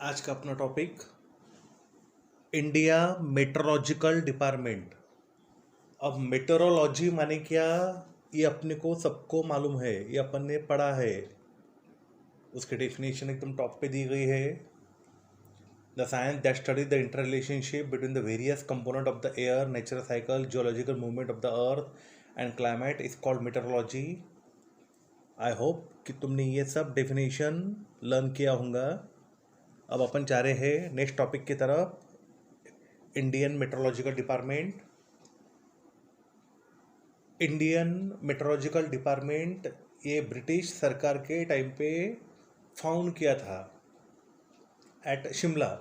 आज का अपना टॉपिक इंडिया मेट्रोलॉजिकल डिपार्टमेंट। अब मेट्रोलॉजी माने क्या, ये अपने को सबको मालूम है, ये अपन ने पढ़ा है। उसकी डेफिनेशन एकदम टॉप पे दी गई है। The science that study the inter relationship between the various component of the air, natural cycle, geological movement of the earth and climate is called metrology. I hope कि तुमने ये सब डेफिनेशन लर्न किया होगा। अब अपन जा रहे हैं नेक्स्ट टॉपिक की तरफ, Indian meteorological department. Indian meteorological department ये ब्रिटिश सरकार के टाइम पे फाउंड किया था एट शिमला।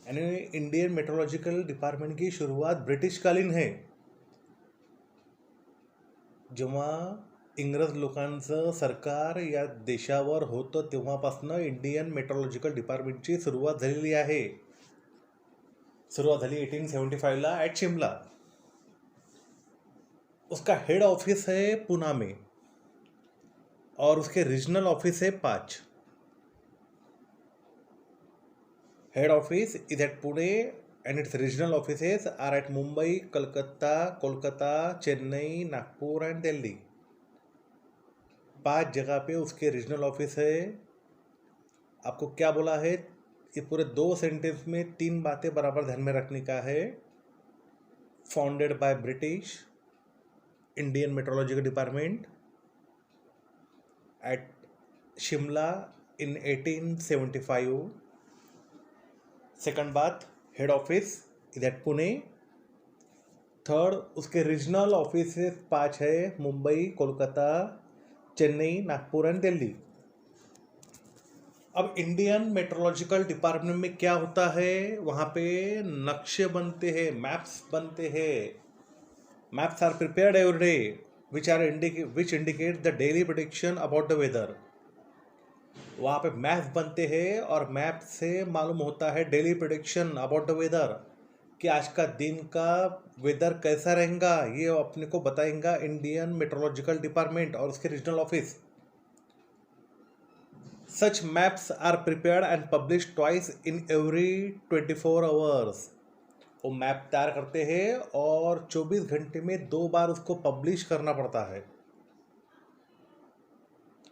यानी इंडियन मेट्रोलॉजिकल डिपार्टमेंट की शुरुआत ब्रिटिश कालीन है, जेव्हा इंग्रज लोकांचं सरकार या देशावर होतं तेव्हापासून इंडियन मेट्रोलॉजिकल डिपार्टमेंटची सुरुवात झालेली आहे। सुरुवात झाली 1875ला ॲट शिमला। उसका हेड ऑफिस है पुणे में और उसके रीजनल ऑफिस है 5। Head office is at Pune and its regional offices are at Mumbai, Calcutta, Kolkata, Chennai, Nagpur and Delhi. 5 जगह पे उसके रीजनल ऑफिस है। आपको क्या बोला है, ये पूरे 2 सेंटेंस में 3 बातें बराबर ध्यान में रखने का है। Founded by British, Indian meteorological department at Shimla in 1875। Second बात, head office is at Pune. Third, उसके रीजनल ऑफिस 5 है, मुंबई, कोलकाता, चेन्नई, नागपुर एंड दिल्ली। अब इंडियन मेट्रोलॉजिकल डिपार्टमेंट में क्या होता है, वहाँ पे नक्शे बनते हैं, मैप्स बनते हैं। Maps are prepared every day which indicate the daily prediction about the weather. वहाँ पे मैप्स बनते हैं और मैप से मालूम होता है daily prediction about the weather, कि आज का दिन का वेदर कैसा रहेगा, ये अपने को बताएगा इंडियन मेट्रोलॉजिकल डिपार्टमेंट और उसके regional office. Such maps are prepared and publish twice in every 24 hours. वो मैप तैयार करते हैं और 24 घंटे में 2 बार उसको पब्लिश करना पड़ता है।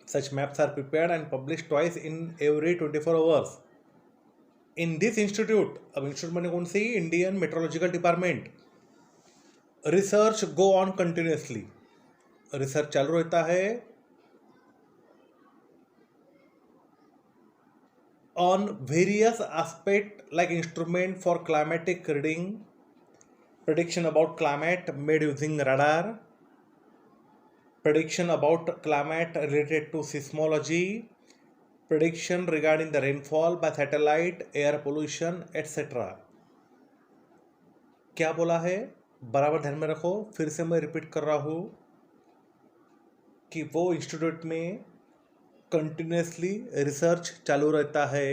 Such maps are prepared and published twice in every 24 hours. In this institute, अब इंस्टीट्यूट मैंने कौन सी, Indian meteorological department, research go on continuously. Research चालू रहता है on various aspects like instrument for climatic reading, prediction about climate made using radar, prediction about climate related to seismology, prediction regarding the rainfall by satellite, air pollution, etc. क्या बोला है, बराबर ध्यान में रखो। फिर से मैं रिपीट कर रहा हूँ कि वो इंस्टीट्यूट में कंटिन्यूसली रिसर्च चालू रहता है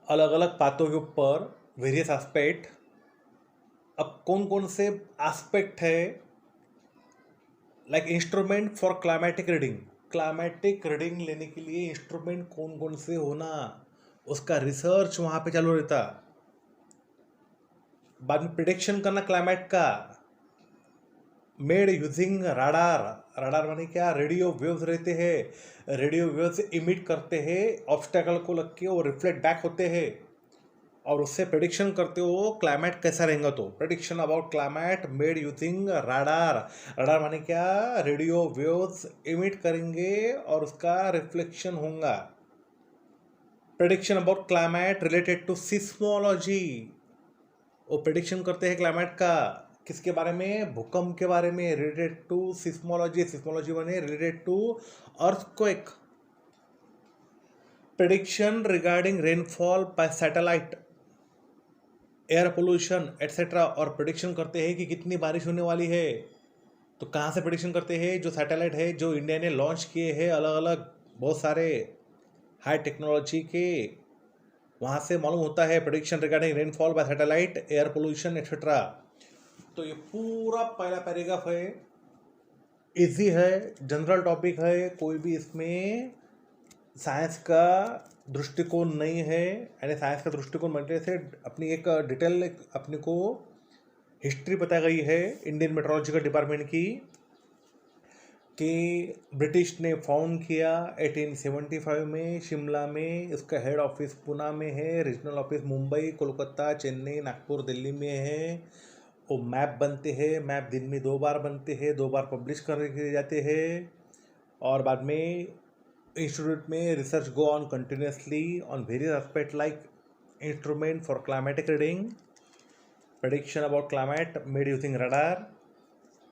अलग अलग बातों के ऊपर, वेरियस एस्पेक्ट। अब कौन कौन से एस्पेक्ट है, like instrument for climatic reading. Climatic reading लेने के लिए इंस्ट्रूमेंट कौन कौन से होना, उसका रिसर्च वहाँ पे चालू रहता। बाद में प्रिडिक्शन करना क्लाइमेट का, मेड यूजिंग राडार। राडार माने क्या, रेडियो वेव्स रहते हैं, रेडियो वेव्स इमिट करते हैं, ऑब्स्टेकल को लग के वो रिफ्लेक्ट बैक होते हैं और उससे प्रेडिक्शन करते हो क्लाइमेट कैसा रहेगा। तो prediction about climate made using radar. Radar माने क्या, रेडियो वेव्स इमिट करेंगे और उसका रिफ्लेक्शन होगा। Prediction about climate related to seismology, वो प्रेडिक्शन करते हैं क्लाइमेट का, किसके बारे में, भूकंप के बारे में, रिलेटेड टू सिस्मोलॉजी। सिस्मोलॉजी माने related to earthquake. Prediction regarding rainfall by satellite, air pollution etcetera. और प्रेडिक्शन करते हैं कि कितनी बारिश होने वाली है। तो कहाँ से प्रेडिक्शन करते हैं, जो सैटेलाइट है जो इंडिया ने लॉन्च किए हैं अलग अलग बहुत सारे हाई टेक्नोलॉजी के, वहाँ से मालूम होता है prediction regarding rainfall by satellite, air pollution etcetera. तो ये पूरा पहला पैराग्राफ है, इजी है, जनरल टॉपिक है, कोई भी इसमें साइंस का दृष्टिकोण नहीं है, यानी साइंस का दृष्टिकोण बनने से अपनी एक डिटेल अपने को हिस्ट्री बताई गई है इंडियन मेट्रोलॉजिकल डिपार्टमेंट की, कि ब्रिटिश ने फाउंड किया 1875 में शिमला में। इसका हेड ऑफिस पुणे में है, रीजनल ऑफिस मुंबई, कोलकाता, चेन्नई, नागपुर, दिल्ली में है। वो मैप बनते हैं, मैप दिन में 2 बार बनते हैं, 2 बार पब्लिश कर किए जाते हैं, और बाद में इंस्टीट्यूट में research go on continuously on various aspect like instrument for climatic reading, prediction about climate made using radar,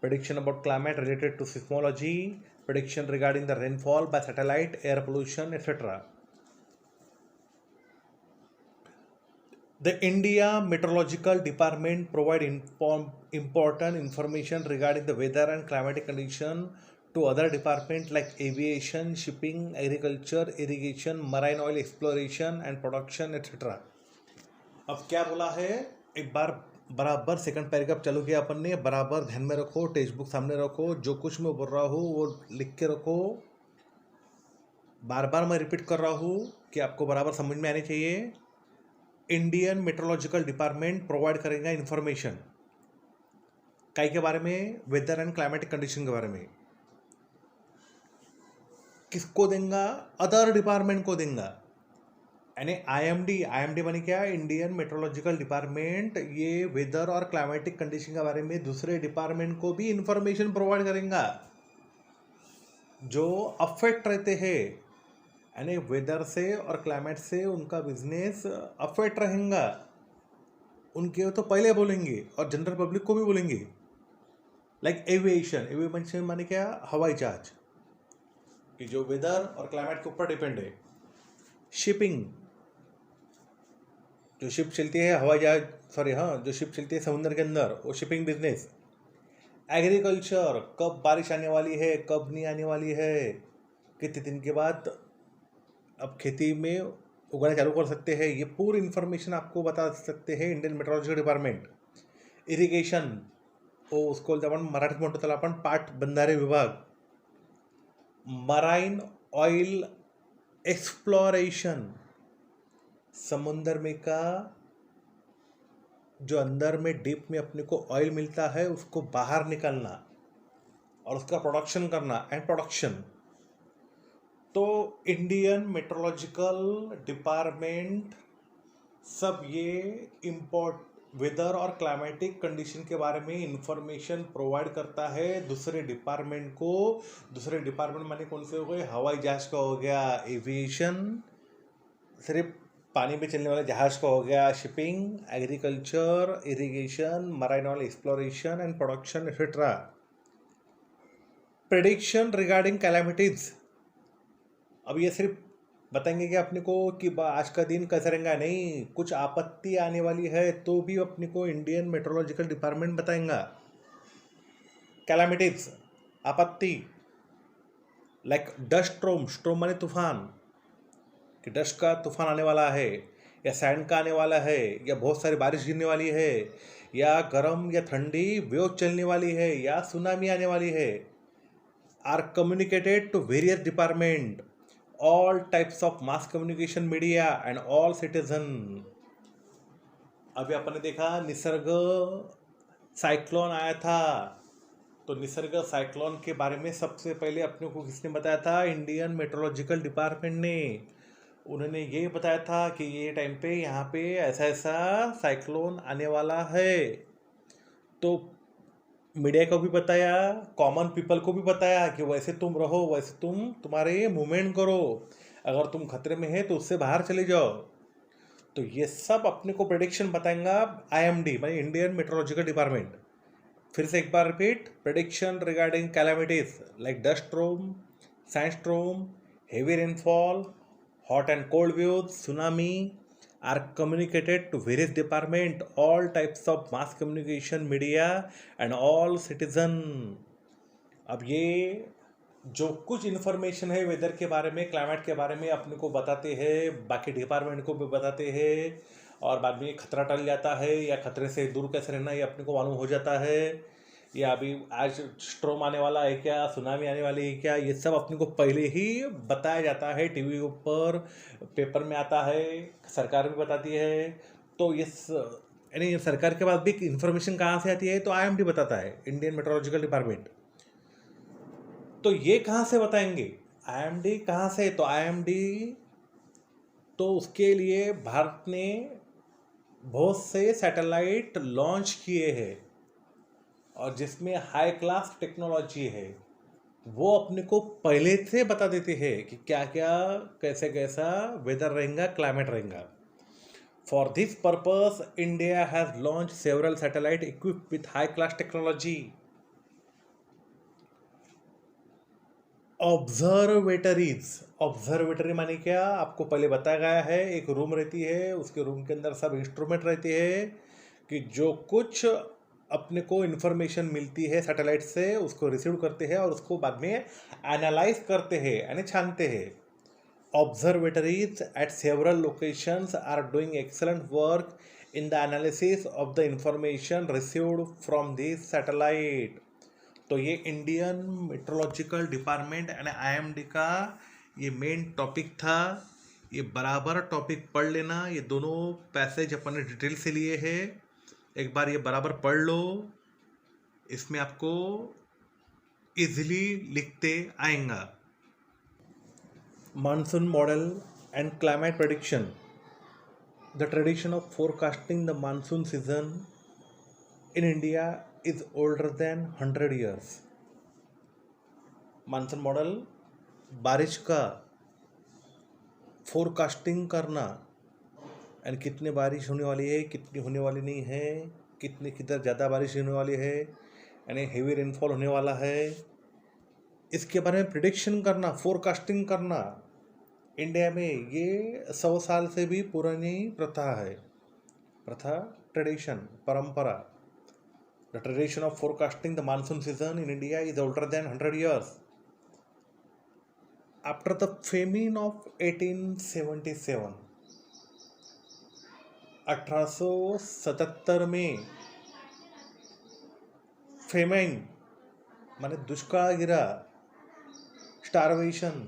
prediction about climate related to seismology, prediction regarding the rainfall by satellite, air pollution, etc. The India Meteorological Department provide important information regarding the weather and climatic condition to other departments like aviation, shipping, agriculture, irrigation, marine oil exploration and production, etc. अब क्या बोला है, एक बार बराबर second paragraph चालू किया अपन ने, बराबर ध्यान में रखो, टेक्स्ट बुक सामने रखो, जो कुछ मैं बोल रहा हूँ वो लिख के रखो। बार बार मैं रिपीट कर रहा हूँ कि आपको बराबर समझ में आनी चाहिए। इंडियन मेट्रोलॉजिकल डिपार्टमेंट प्रोवाइड करेगा इंफॉर्मेशन काय के बारे में, वेदर एंड क्लाइमेटिक कंडीशन के बारे में। किसको देंगे? अदर डिपार्टमेंट को देंगे, यानी आईएमडी माने क्या? इंडियन मेट्रोलॉजिकल डिपार्टमेंट ये वेदर और क्लाइमेटिक कंडीशन के बारे में दूसरे डिपार्टमेंट को भी इंफॉर्मेशन प्रोवाइड करेंगे जो अफेक्ट रहते हैं, यानी वेदर से और क्लाइमेट से उनका बिजनेस अफेक्ट रहेगा, उनके तो पहले बोलेंगे और जनरल पब्लिक को भी बोलेंगे। लाइक एविएशन माने क्या? हवाई जहाज, कि जो वेदर और क्लाइमेट के ऊपर डिपेंड है। शिपिंग, जो शिप चलती है हवाई जहाज, जो शिप चलती है समुद्र के अंदर, वो शिपिंग बिजनेस। एग्रीकल्चर, कब बारिश आने वाली है, कब नहीं आने वाली है, कितने दिन के बाद अब खेती में उगाना चालू कर सकते हैं, ये पूरी इंफॉर्मेशन आपको बता सकते हैं इंडियन मेट्रोलॉजिकल डिपार्टमेंट। इरिगेशन, वो उसको बोलते आपण मराठीत म्हणतो त्याला आपण पाट बंधारे विभाग। मराइन ऑयल एक्सप्लोरेशन, समुंदर में का जो अंदर में डीप में अपने को ऑयल मिलता है उसको बाहर निकालना और उसका प्रोडक्शन करना एंड प्रोडक्शन। तो इंडियन मेट्रोलॉजिकल डिपार्टमेंट सब ये वेदर और क्लाइमेटिक कंडीशन के बारे में इंफॉर्मेशन प्रोवाइड करता है दूसरे डिपार्टमेंट को। दूसरे डिपार्टमेंट माने कौन से हो गए? हवाई जहाज का हो गया एविएशन, सिर्फ पानी में चलने वाले जहाज का हो गया shipping, agriculture, irrigation, marine oil exploration and production etcetera. Prediction regarding calamities, अब ये सिर्फ बताएंगे कि अपने को कि आज का दिन कैसा रहेगा, नहीं, कुछ आपत्ति आने वाली है तो भी अपने को इंडियन मेट्रोलॉजिकल डिपार्टमेंट बताएंगा। कैलामिटीज, आपत्ति, लाइक डस्ट स्ट्रोम माने तूफान, कि डस्ट का तूफान आने वाला है, या सैंड का आने वाला है, या बहुत सारी बारिश गिरने वाली है, या गर्म या ठंडी वेव चलने वाली है, या सुनामी आने वाली है, are communicated to various department, all types of mass communication media and all citizen. अभी अपन ने देखा निसर्ग साइक्लोन आया था, तो निसर्ग साइक्लोन के बारे में सबसे पहले अपने को किसने बताया था? इंडियन मेट्रोलॉजिकल डिपार्टमेंट ने। उन्होंने ये बताया था कि ये टाइम पे यहाँ पे ऐसा ऐसा साइक्लोन आने वाला है, तो मीडिया को भी बताया, कॉमन पीपल को भी बताया कि वैसे तुम रहो, वैसे तुम्हारे मूवमेंट करो, अगर तुम खतरे में है तो उससे बाहर चले जाओ। तो ये सब अपने को प्रेडिक्शन बताएंगा आईएमडी माने इंडियन मेट्रोलॉजिकल डिपार्टमेंट। फिर से एक बार repeat, prediction regarding calamities like dust storm, sandstorm, heavy rainfall, hot and cold waves, tsunami are communicated to various department, all types of mass communication media and all citizen। अब ये जो कुछ information है weather के बारे में, climate के बारे में अपने को बताते हैं, बाकी डिपार्टमेंट को भी बताते हैं, और बाद में खतरा टल जाता है या खतरे से दूर कैसे रहना ये अपने को मालूम हो जाता है। या अभी आज स्ट्रोम आने वाला है क्या, सुनामी आने वाली है क्या, ये सब अपने को पहले ही बताया जाता है, टीवी के ऊपर, पेपर में आता है, सरकार भी बताती है। तो यानी सरकार के पास भी इंफॉर्मेशन कहाँ से आती है, तो आईएमडी बताता है, इंडियन मेट्रोलॉजिकल डिपार्टमेंट। तो ये कहाँ से बताएंगे, आईएमडी कहाँ से, तो आईएमडी तो उसके लिए भारत ने बहुत से सैटेलाइट लॉन्च किए हैं, और जिसमें हाई क्लास टेक्नोलॉजी है, वो अपने को पहले से बता देते हैं कि क्या क्या, कैसे कैसा वेदर रहेगा, क्लाइमेट रहेगा। For this purpose India has launch several satellite equipped with high class technology. Observatories, observatory माने क्या, आपको पहले बताया गया है, एक रूम रहती है, उसके रूम के अंदर सब इंस्ट्रूमेंट रहते हैं कि जो कुछ अपने को इन्फॉर्मेशन मिलती है सैटेलाइट से, उसको रिसीव करते हैं और उसको बाद में एनालाइज करते हैं, यानी छानते हैं। Observatories at several locations are doing excellent work in the analysis of the information received from these satellite। तो ये इंडियन मेट्रोलॉजिकल डिपार्टमेंट यानी आईएमडी का ये मेन टॉपिक था। ये बराबर टॉपिक पढ़ लेना, ये दोनों पैसेज अपन ने डिटेल से लिए हैं, एक बार ये बराबर पढ़ लो, इसमें आपको इजीली लिखते आएगा। Monsoon model and climate prediction. The tradition of forecasting the monsoon season in India is older than 100 years. Monsoon model, बारिश का फोरकास्टिंग करना, एंड कितने बारिश होने वाली है, कितनी होने वाली नहीं है, कितने किधर ज़्यादा बारिश होने वाली है, यानी हेवी रेनफॉल होने वाला है, इसके बारे में प्रिडिक्शन करना, फोरकास्टिंग करना, इंडिया में ये 100 साल से भी पुरानी प्रथा है। प्रथा, ट्रेडिशन, परंपरा। The tradition of forecasting the monsoon season in India is older than 100 years। After the famine of 1877, 1877 में फेमाइन माने दुष्काळ गिरा, स्टार्वेशन,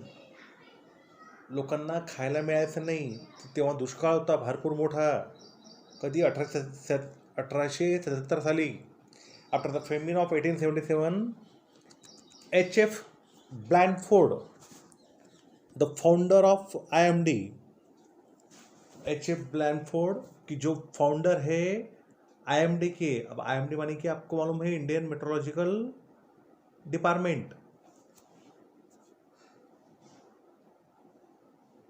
लोकांना खायला मिळायचं नाही, तेव्हा दुष्काळ होता भरपूर मोठा, कधी 1877 साली। After the famine of 1877, H.F. Blanford, the founder of IMD, H.F. Blanford की जो फाउंडर है आईएमडी के, अब आईएमडी माने कि आपको मालूम है Indian meteorological department.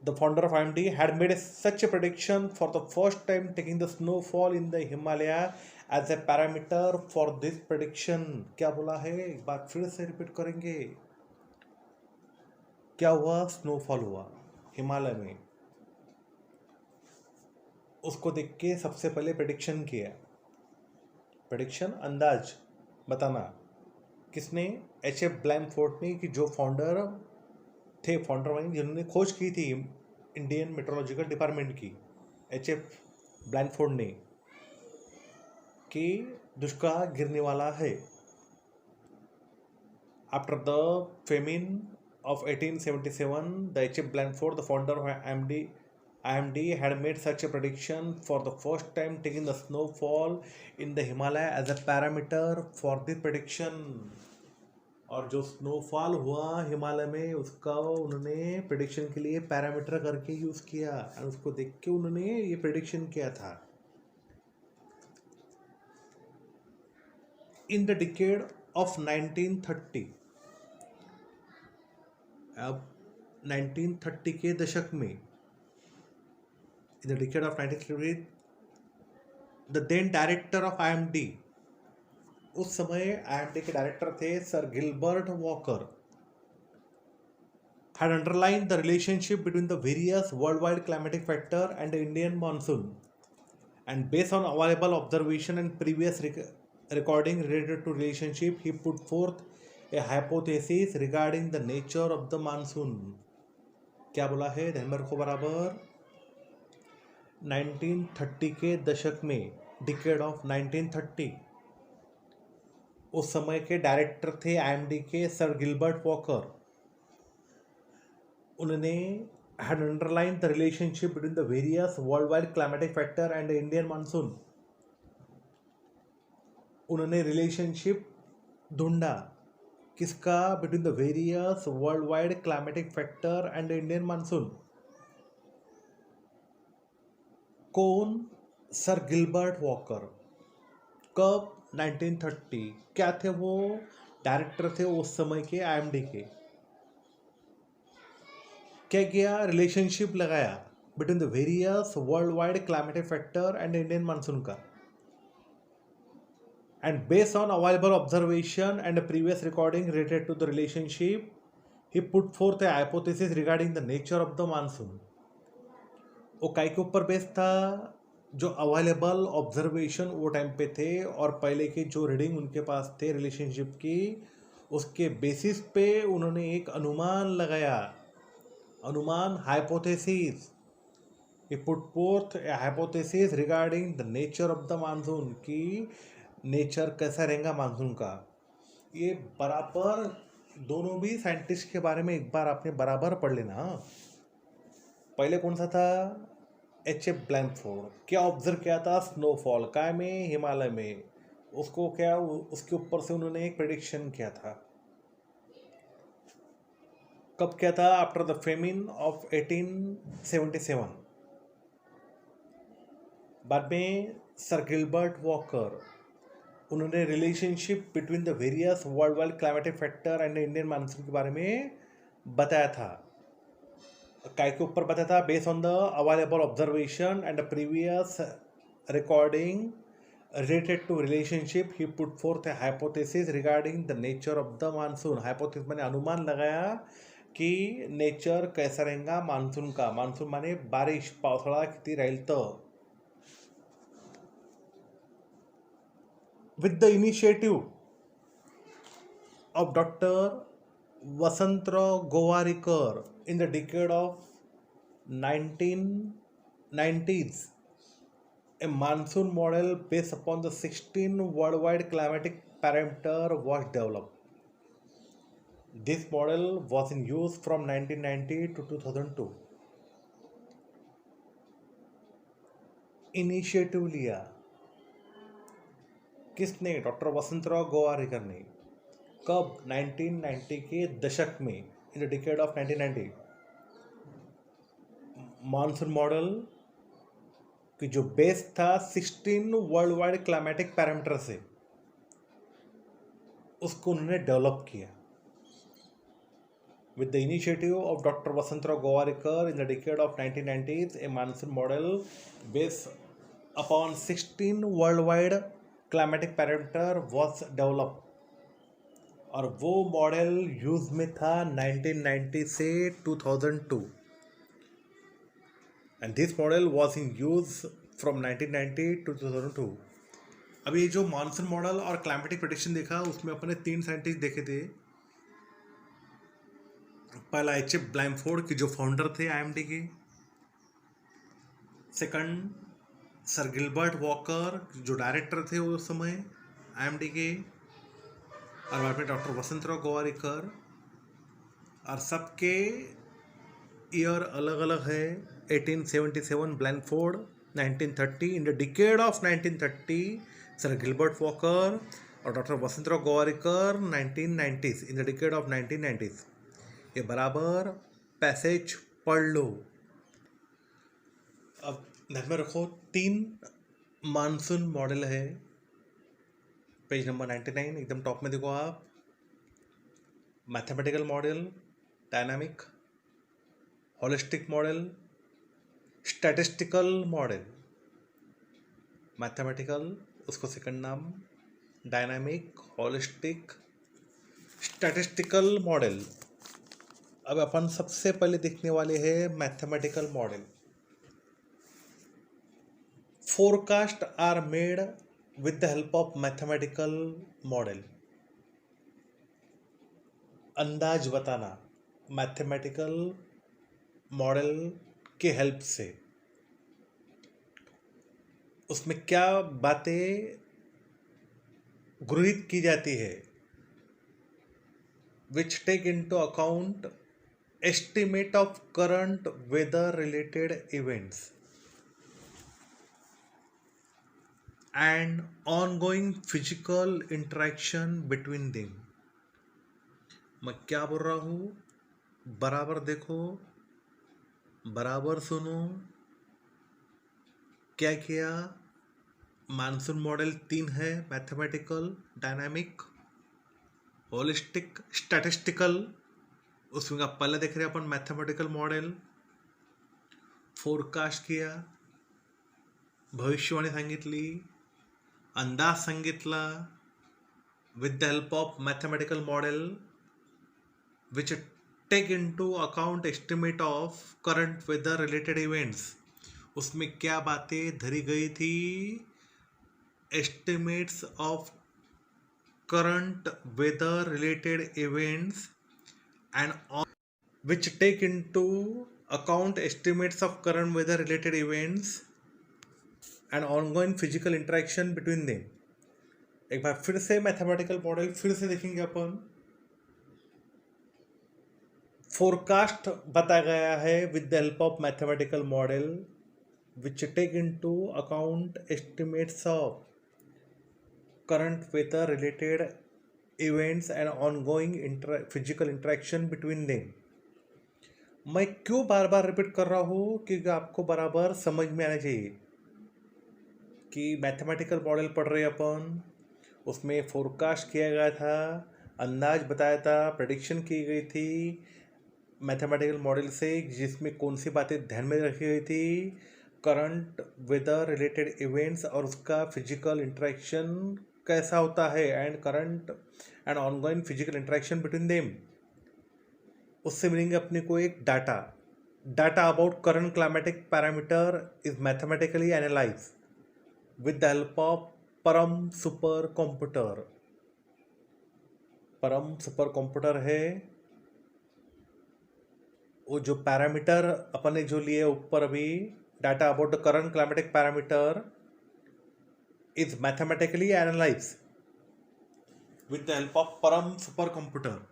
The founder of IMD had made such a prediction for the first time, taking the snowfall in the Himalaya as a parameter for this prediction। क्या बोला है, एक बार फिर से रिपीट करेंगे। क्या हुआ, स्नोफॉल हुआ हिमालय में, उसको देख के सबसे पहले प्रेडिक्शन किया। प्रेडिक्शन, अंदाज बताना, किसने, H.F. ब्लैंडफोर्ड ने, कि जो फाउंडर थे, फाउंडर मानी जिन्होंने खोज की थी इंडियन मेट्रोलॉजिकल डिपार्टमेंट की, H.F. ब्लैंडफोर्ड ने, कि दुष्काळ गिरने वाला है। After the famine of 1877, the H.F. Blanford, the founder of IMD, had made such a prediction for the first time, taking the snowfall in the Himalaya as a parameter for the prediction। और जो snowfall हुआ हिमालय में, उसका उन्होंने prediction के लिए parameter करके use किया, और उसको देख के उन्होंने ये प्रेडिक्शन किया था। इन द डिकेड ऑफ 1930, अब 1930 के दशक में, in the decade of 1930, the then director of IMD, उस समय आईएमडी के डायरेक्टर थे sir Gilbert Walker, had underlined the relationship between the various worldwide climatic factor and the Indian monsoon, and based on available observation and previous recording related to relationship, he put forth a hypothesis regarding the nature of the monsoon। क्या बोला है, ध्यान में रखो बराबर। 1930 के दशक में, डिकेड ऑफ 1930, उस समय के डायरेक्टर थे आईएमडी के सर गिलबर्ट वॉकर। उन्होंने had underlined the relationship between the various worldwide climatic factor and the Indian monsoon। उन्होंने रिलेशनशिप ढूंढा किसका, between the various world wide climatic factor and Indian monsoon. कौन? Sir Gilbert Walker. कब? 1930। क्या थे वो? Director थे उस समय के आईएमडी के। क्या किया? रिलेशनशिप लगाया between the various world wide climatic factor and Indian monsoon का। And based on available observation and a previous recording related to the relationship, he put forth a hypothesis regarding the nature of the monsoon। वो काय के ऊपर based था? जो available observation वो time पे थे और पहले की जो रीडिंग उनके पास थे रिलेशनशिप की, उसके बेसिस पे उन्होंने एक अनुमान लगाया। अनुमान, hypothesis. he put forth a hypothesis regarding the nature of the monsoon की नेचर कैसा रहेगा मानसून का। ये बराबर दोनों भी साइंटिस्ट के बारे में एक बार आपने बराबर पढ़ लेना। पहले कौन सा था? H.F. ब्लैमफोर्ड। क्या ऑब्जर्व किया था? स्नोफॉल काय में? हिमालय में। उसको क्या, उसके ऊपर से उन्होंने एक प्रेडिक्शन किया था। कब किया था? After the famine of 1877। बाद में सर गिलबर्ट वॉकर, उन्होंने relationship between the various world wide climatic factor and Indian monsoon के बारे में बताया था। काय के ऊपर बताया था? Based on the available observation and previous recording related to relationship he put forth a hypothesis regarding the nature of the monsoon. Hypothesis मैंने अनुमान लगाया की नेचर कैसा रहेगा मानसून का। मानसून माने बारिश, पावसाळा किती राहील तर। with the initiative of Dr. Vasantrao Gowarikar in the decade of 1990s, a monsoon model based upon the 16 worldwide climatic parameter was developed. This model was in use from 1990 to 2002. Initiative लिया किसने? Doctor Vasantrao Gowariker ने। कब? 1990 के दशक में, in the decade of 1990। Monsoon model की जो base था 16 वर्ल्ड वाइड क्लाइमेटिक पैरामीटर से, उसको उन्होंने डेवलप किया। With the initiative of Dr. Vasantrao Gowarikar in the decade of 1990s, a monsoon model based upon 16 worldwide climatic parameter was developed। और वो model use में था 1990 से 2002। And this model was in use from 1990 to 2002। अब ये जो monsoon model और climatic prediction देखा, उसमें अपने 3 साइंटिस्ट देखे थे। पहला H.F. ब्लैमफोर्ड की जो फाउंडर थे आईएमडी के। सेकंड सर गिलबर्ट वॉकर जो डायरेक्टर थे उस समय आईएमडी के। और बाद में डॉक्टर वसंतराव गोवारिकर। और सबके ईयर अलग अलग है। 1877 Blanford, 1930 in the decade of 1930 sir Gilbert Walker और doctor Vasantrao Gowariker 1990s in the decade of 1990s। ये बराबर पैसेज पढ़ लो। अब ध्यान में रखो 3 मानसून मॉडल है। पेज नंबर 99 एकदम टॉप में देखो आप। Mathematical model, dynamic, holistic model, statistical model. Mathematical उसको सेकंड नाम, डायनामिक, होलिस्टिक, स्टैटिस्टिकल मॉडल। अब अपन सबसे पहले देखने वाले हैं mathematical model. Forecast are made with the help of mathematical model. अंदाज बताना मैथमेटिकल मॉडल के हेल्प से। उसमें क्या बातें गृहीत की जाती है, which take into account estimate of current weather related events and ongoing physical interaction between them. मैं क्या बोल रहा हूँ, बराबर देखो, बराबर सुनो। क्या किया, मानसून मॉडल 3 है, मैथमेटिकल, डायनामिक, होलिस्टिक, स्टैटिस्टिकल। उसमें आप पहले देख रहे हैं अपन मैथमेटिकल मॉडल, फोरकास्ट किया, भविष्यवाणी सांगितली, अंदाज सांगितला with the help of mathematical model which take into account estimate of current weather related events. उसमें क्या बातें धरी गई थी, estimates of current weather related events and which take into account estimates of current weather related events and ongoing physical interaction between them। एक बार फिर से mathematical model फिर से देखेंगे अपन। फोरकास्ट बताया गया है with the help of mathematical model which take into account estimates of current weather related events and ongoing physical interaction between them. मैं क्यों बार बार रिपीट कर रहा हूँ, क्योंकि आपको बराबर समझ में आना चाहिए कि मैथमेटिकल मॉडल पढ़ रहे अपन, उसमें फोरकास्ट किया गया था, अंदाज बताया था, प्रेडिक्शन की गई थी मैथमेटिकल मॉडल से, जिसमें कौन सी बातें ध्यान में रखी गई थी, करंट वेदर रिलेटेड इवेंट्स और उसका फिजिकल इंटरेक्शन कैसा होता है, and current and ongoing physical interaction between them. उससे मिलेंगे अपने को एक data about current climatic parameter is mathematically analyse with the help of Param super computer. परम सुपर कंप्यूटर है वो जो पैरामीटर अपन ने जो लिए ऊपर अभी, data about the current climatic parameter is mathematically analyse with the help of Param super computer.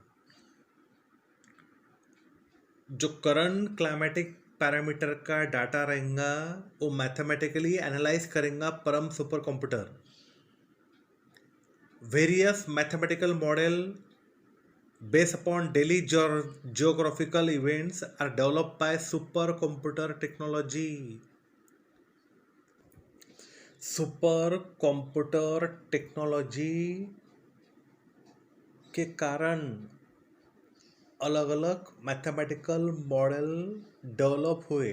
जो करंट क्लाइमेटिक पैरामीटर का डाटा रहेगा वो मैथमेटिकली एनालाइज करेगा परम super computer. Various mathematical model based upon daily geographical events are developed by supercomputer technology। Super computer technology के कारण अलग अलग मैथमेटिकल मॉडल डेवलप हुए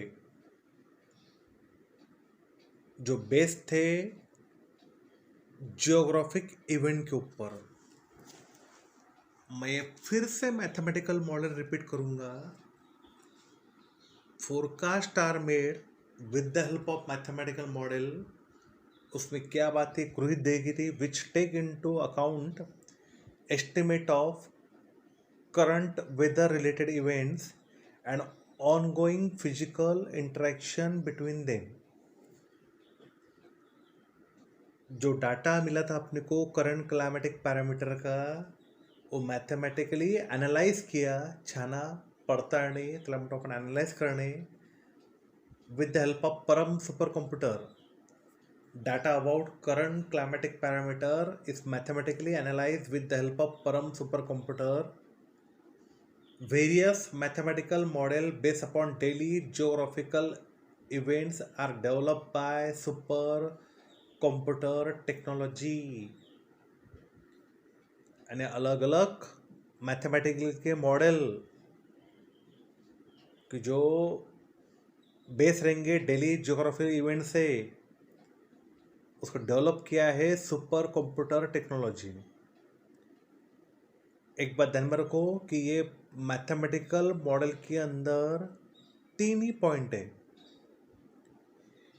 जो बेस्ड थे जियोग्राफिक इवेंट के ऊपर। मैं फिर से मैथमेटिकल मॉडल रिपीट करूंगा। Forecast are made with the help of mathematical model. उसमें क्या बातें गृहीत देगी थी, which take into account estimate of current weather related events and ongoing physical interaction between them. जो डाटा मिला था अपने को करंट क्लाइमेटिक पैरामीटर का, वो मैथमेटिकली एनालाइज किया, छाना पडताळणी, त्याला म्हणतो आपण एनालाइज करणे with the help of Param super computer. Data about current climatic parameter is mathematically analyse with the help of Param super computer. Various mathematical model based upon daily geographical events are developed by super computer technology. यानी अलग अलग mathematical के model कि जो base रहेंगे daily geographical event से, उसको develop किया है सुपर कंप्यूटर टेक्नोलॉजी ने। एक बात ध्यान में रखो कि ये मैथमेटिकल मॉडल के अंदर 3 ही पॉइंट है।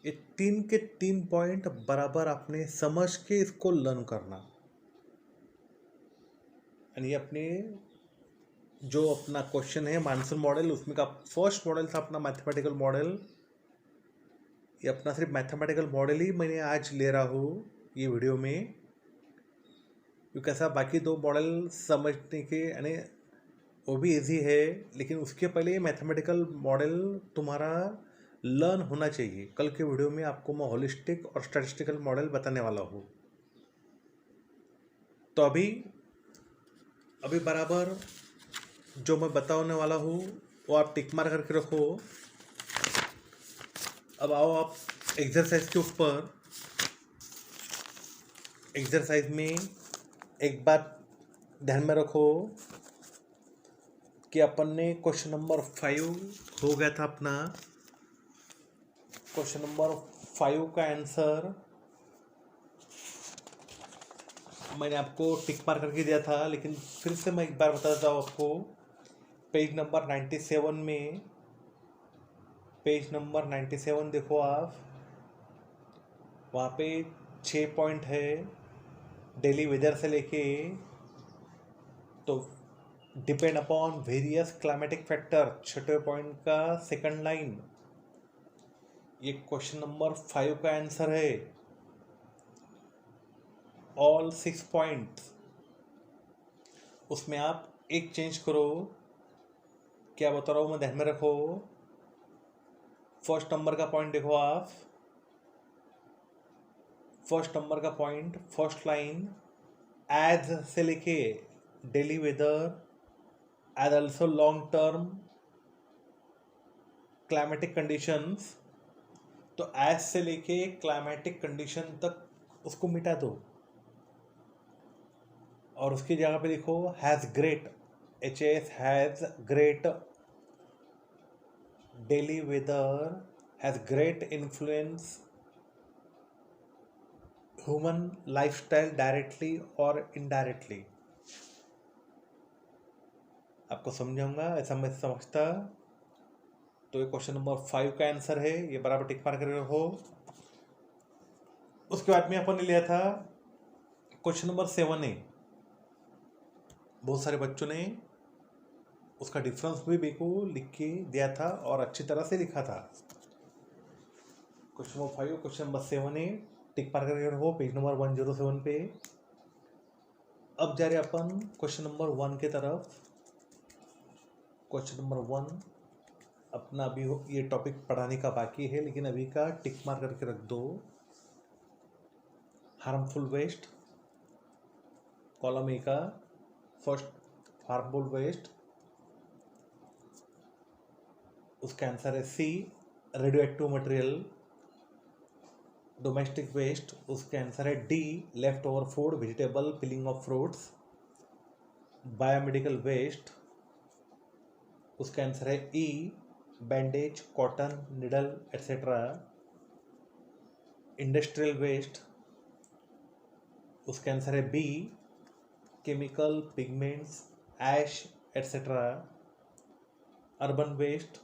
ये 3 के 3 पॉइंट बराबर आपने समझ के इसको लर्न करना। यानी अपने जो अपना क्वेश्चन है मानसून मॉडल, उसमें का फर्स्ट मॉडल था अपना मैथमेटिकल मॉडल। ये अपना सिर्फ मैथमेटिकल मॉडल ही मैंने आज ले रहा हूँ ये वीडियो में। क्योंकि ऐसा बाकी दो मॉडल समझने के यानी वो भी इजी है, लेकिन उसके पहले ये मैथमेटिकल मॉडल तुम्हारा लर्न होना चाहिए। कल के वीडियो में आपको मैं होलिस्टिक और स्टैटिस्टिकल मॉडल बताने वाला हूँ। तो अभी अभी बराबर जो मैं बताने वाला हूँ वो आप टिक मार करके रखो। अब आओ आप एक्सरसाइज के ऊपर। एक्सरसाइज में एक बात ध्यान में रखो कि अपन ने क्वेश्चन नंबर 5 हो गया था अपना। क्वेश्चन नंबर 5 का आंसर मैंने आपको टिक मार करके दिया था, लेकिन फिर से मैं एक बार बता देता हूँ आपको। पेज नंबर 97 में, पेज नंबर 97 देखो आप, वहाँ पे 6 पॉइंट है डेली वेदर से लेके। तो depend upon various climatic factor, छठे पॉइंट का सेकंड लाइन, ये क्वेश्चन नंबर 5 का आंसर है। ऑल 6 पॉइंट्स, उसमें आप एक चेंज करो। क्या बता रहा हूँ मैं, ध्यान में रखो। फर्स्ट नंबर का पॉइंट देखो आप, फर्स्ट नंबर का पॉइंट, फर्स्ट लाइन, एज से लेके daily weather as also long term climatic conditions. तो एज से लेके क्लाइमेटिक कंडीशन तक उसको मिटा दो और उसकी जगह पे लिखो has great, HS has great daily weather has great influence human lifestyle directly और इनडायरेक्टली। आपको समझाऊंगा, ऐसा मैं समझता। तो ये क्वेश्चन नंबर 5 का आंसर है, ये बराबर टिक मार कर हो। उसके बाद में अपन ने लिया था क्वेश्चन नंबर 7A। बहुत सारे बच्चों ने उसका डिफरेंस भी मेरे को लिख के दिया था और अच्छी तरह से लिखा था। Question number 5, question number 7A टिक मार कर हो पेज नंबर 107 पे। अब जा रहे अपन क्वेश्चन नंबर 1 के तरफ। क्वेश्चन नंबर 1 अपना अभी ये टॉपिक पढ़ाने का बाकी है, लेकिन अभी का टिक मार करके रख दो। हार्मफुल वेस्ट, कॉलम ए का फर्स्ट हार्मफुल वेस्ट, उसका आंसर है C, radioactive material. Domestic waste, उसका आंसर है D, left over food, vegetable, peeling of fruits. Biomedical waste, उसका आंसर है E, bandage, cotton, needle etcetera. Industrial waste, उसका answer है B, chemical, pigments, ash etcetera. Urban waste,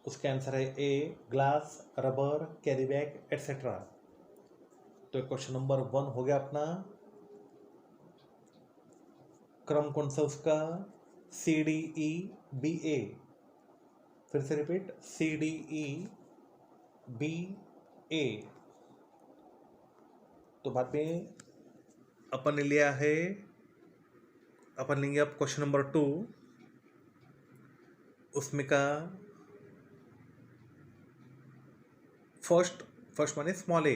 उसका answer है A, glass, rubber, carry bag etcetera. तो question number 1 हो गया अपना। क्रम कौन सा उसका, CDEBA। फिर से रिपीट, CDEBA। तो बाद में अपन ने लिया है, अपन लेंगे अब क्वेश्चन नंबर 2। उसमें का फर्स्ट माने small A.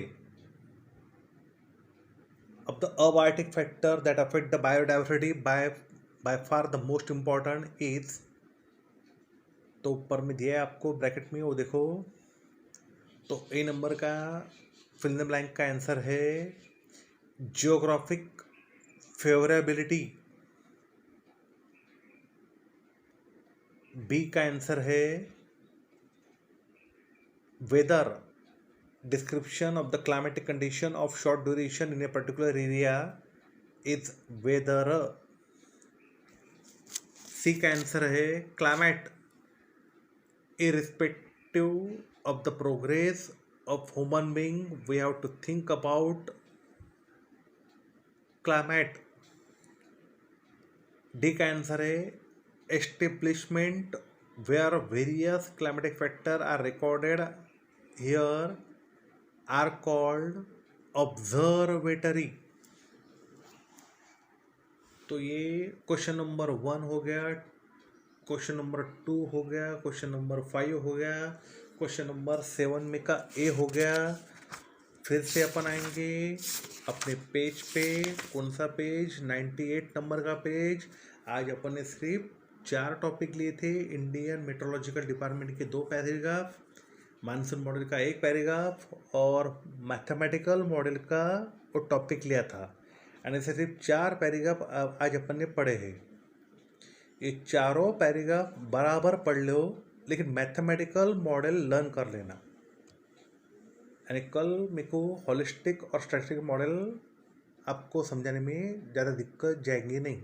Of the abiotic factor that affect the biodiversity, by far the most important is, तो ऊपर में दिया है आपको ब्रैकेट में, वो देखो। तो ए नंबर का फिल इन द ब्लैंक का आंसर है जियोग्राफिक फेवरेबिलिटी। बी का आंसर है weather, description of the climatic condition of short duration in a particular area is weather। सी का आंसर है climate, irrespective of the progress of human being we have to think about climate। D का answer है establishment where various climatic factors are recorded here are called observatory। तो ये question number 1 हो गया, question number 2 हो गया, question number 5 हो गया, क्वेश्चन नंबर 7 में का ए हो गया। फिर से अपन आएंगे अपने पेज पे। कौन सा पेज? 98 नंबर का पेज। आज अपन ने सिर्फ 4 टॉपिक लिए थे। इंडियन मेट्रोलॉजिकल डिपार्टमेंट के 2 पैराग्राफ, मानसून मॉडल का 1 पैराग्राफ और मैथमेटिकल मॉडल का वो टॉपिक लिया था। यानी से सिर्फ 4 पैराग्राफ आज अपन ने पढ़े हैं। ये चारों पैराग्राफ बराबर पढ़ लो, लेकिन मैथमेटिकल मॉडल लर्न कर लेना। यानी कल मेरे को होलिस्टिक और स्टैटिस्टिक मॉडल आपको समझाने में ज़्यादा दिक्कत जाएंगी नहीं।